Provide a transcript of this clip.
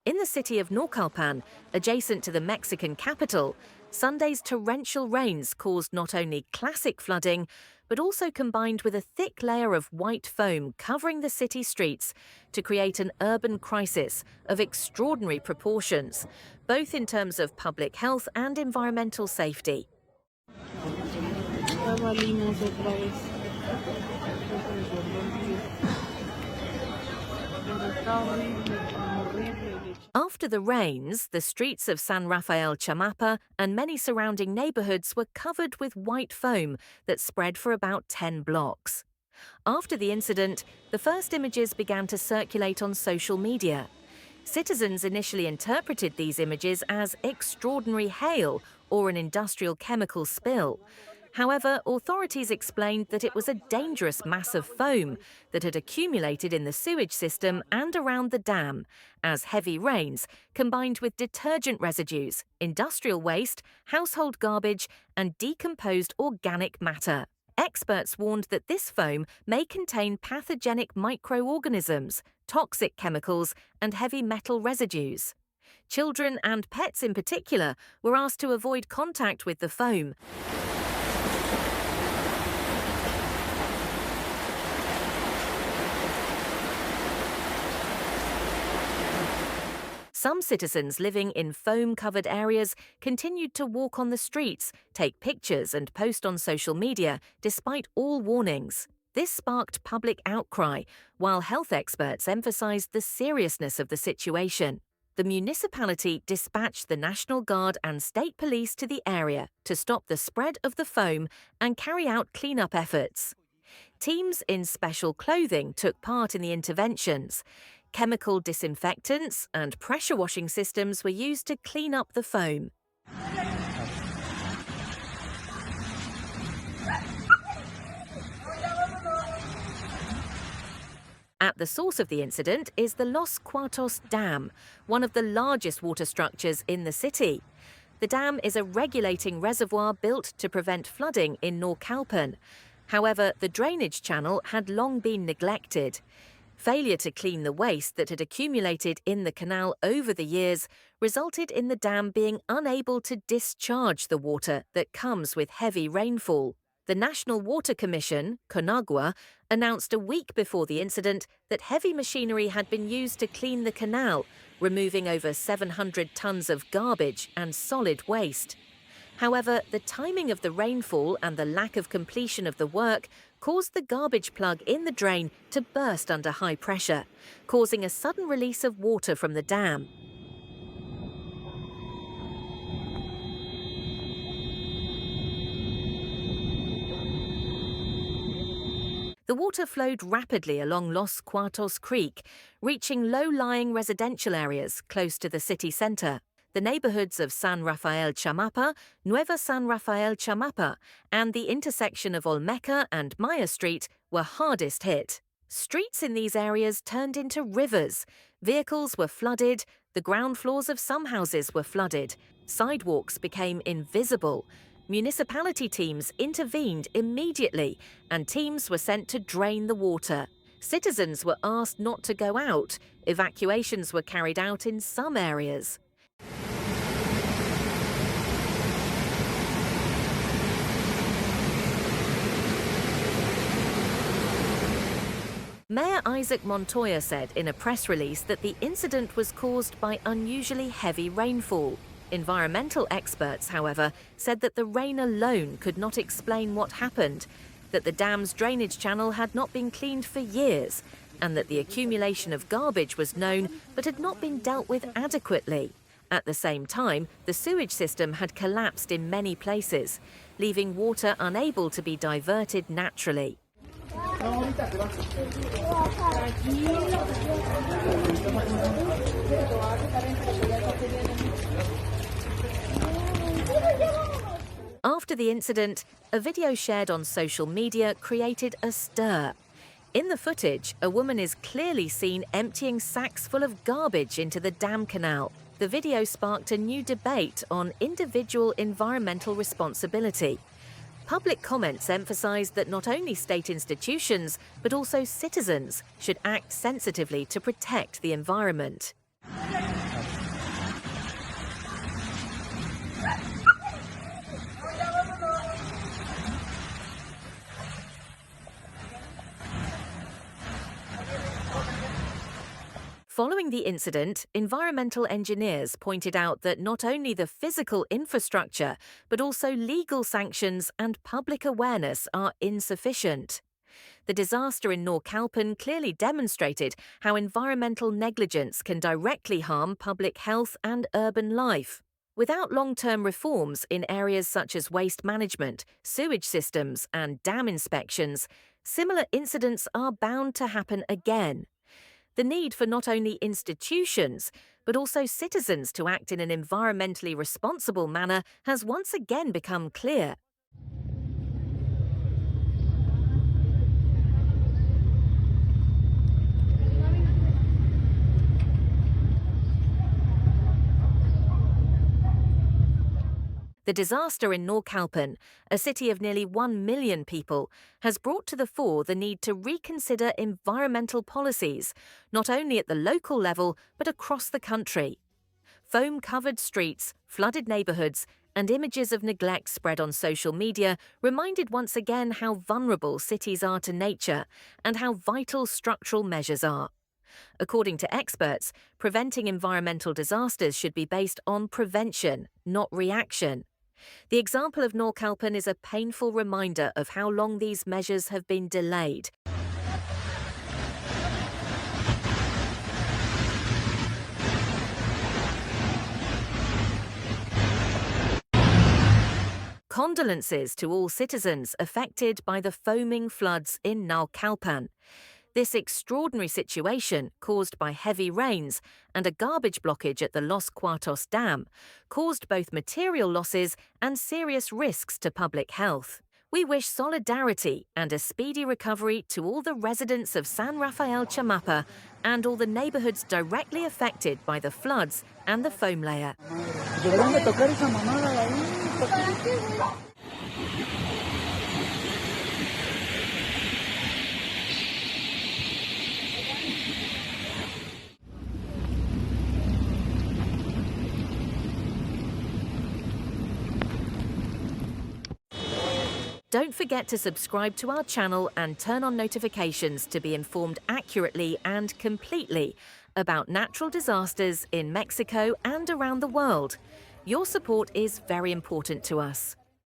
In the city of Naucalpan, adjacent to the Mexican capital, Sunday's torrential rains caused not only classic flooding, but also combined with a thick layer of white foam covering the city streets to create an urban crisis of extraordinary proportions, both in terms of public health and environmental safety. After the rains, the streets of San Rafael Chamapa and many surrounding neighborhoods were covered with white foam that spread for about 10 blocks. After the incident, the first images began to circulate on social media. Citizens initially interpreted these images as extraordinary hail or an industrial chemical spill. However, authorities explained that it was a dangerous mass of foam that had accumulated in the sewage system and around the dam, as heavy rains, combined with detergent residues, industrial waste, household garbage, and decomposed organic matter. Experts warned that this foam may contain pathogenic microorganisms, toxic chemicals, and heavy metal residues. Children and pets in particular were asked to avoid contact with the foam. Some citizens living in foam-covered areas continued to walk on the streets, take pictures and post on social media despite all warnings. This sparked public outcry, while health experts emphasized the seriousness of the situation. The municipality dispatched the National Guard and state police to the area to stop the spread of the foam and carry out cleanup efforts. Teams in special clothing took part in the interventions. Chemical disinfectants and pressure washing systems were used to clean up the foam. At the source of the incident is the Los Cuartos Dam, one of the largest water structures in the city. The dam is a regulating reservoir built to prevent flooding in Naucalpan. However, the drainage channel had long been neglected. Failure to clean the waste that had accumulated in the canal over the years resulted in the dam being unable to discharge the water that comes with heavy rainfall. The National Water Commission, CONAGUA, announced a week before the incident that heavy machinery had been used to clean the canal, removing over 700 tons of garbage and solid waste. However, the timing of the rainfall and the lack of completion of the work caused the garbage plug in the drain to burst under high pressure, causing a sudden release of water from the dam. The water flowed rapidly along Los Cuartos Creek, reaching low-lying residential areas close to the city centre. The neighborhoods of San Rafael Chamapa, Nueva San Rafael Chamapa, and the intersection of Olmeca and Maya Street were hardest hit. Streets in these areas turned into rivers. Vehicles were flooded. The ground floors of some houses were flooded. Sidewalks became invisible. Municipality teams intervened immediately, and teams were sent to drain the water. Citizens were asked not to go out. Evacuations were carried out in some areas. Mayor Isaac Montoya said in a press release that the incident was caused by unusually heavy rainfall. Environmental experts, however, said that the rain alone could not explain what happened, that the dam's drainage channel had not been cleaned for years, and that the accumulation of garbage was known but had not been dealt with adequately. At the same time, the sewage system had collapsed in many places, leaving water unable to be diverted naturally. After the incident, a video shared on social media created a stir. In the footage, a woman is clearly seen emptying sacks full of garbage into the dam canal. The video sparked a new debate on individual environmental responsibility. Public comments emphasized that not only state institutions, but also citizens should act sensitively to protect the environment. Following the incident, environmental engineers pointed out that not only the physical infrastructure, but also legal sanctions and public awareness are insufficient. The disaster in Naucalpan clearly demonstrated how environmental negligence can directly harm public health and urban life. Without long-term reforms in areas such as waste management, sewage systems, and dam inspections, similar incidents are bound to happen again. The need for not only institutions, but also citizens to act in an environmentally responsible manner has once again become clear. The disaster in Naucalpan, a city of nearly 1 million people, has brought to the fore the need to reconsider environmental policies, not only at the local level but across the country. Foam-covered streets, flooded neighbourhoods, and images of neglect spread on social media reminded once again how vulnerable cities are to nature and how vital structural measures are. According to experts, preventing environmental disasters should be based on prevention, not reaction. The example of Naucalpan is a painful reminder of how long these measures have been delayed. Condolences to all citizens affected by the foaming floods in Naucalpan. This extraordinary situation, caused by heavy rains and a garbage blockage at the Los Cuartos Dam, caused both material losses and serious risks to public health. We wish solidarity and a speedy recovery to all the residents of San Rafael Chamapa and all the neighborhoods directly affected by the floods and the foam layer. Don't forget to subscribe to our channel and turn on notifications to be informed accurately and completely about natural disasters in Mexico and around the world. Your support is very important to us.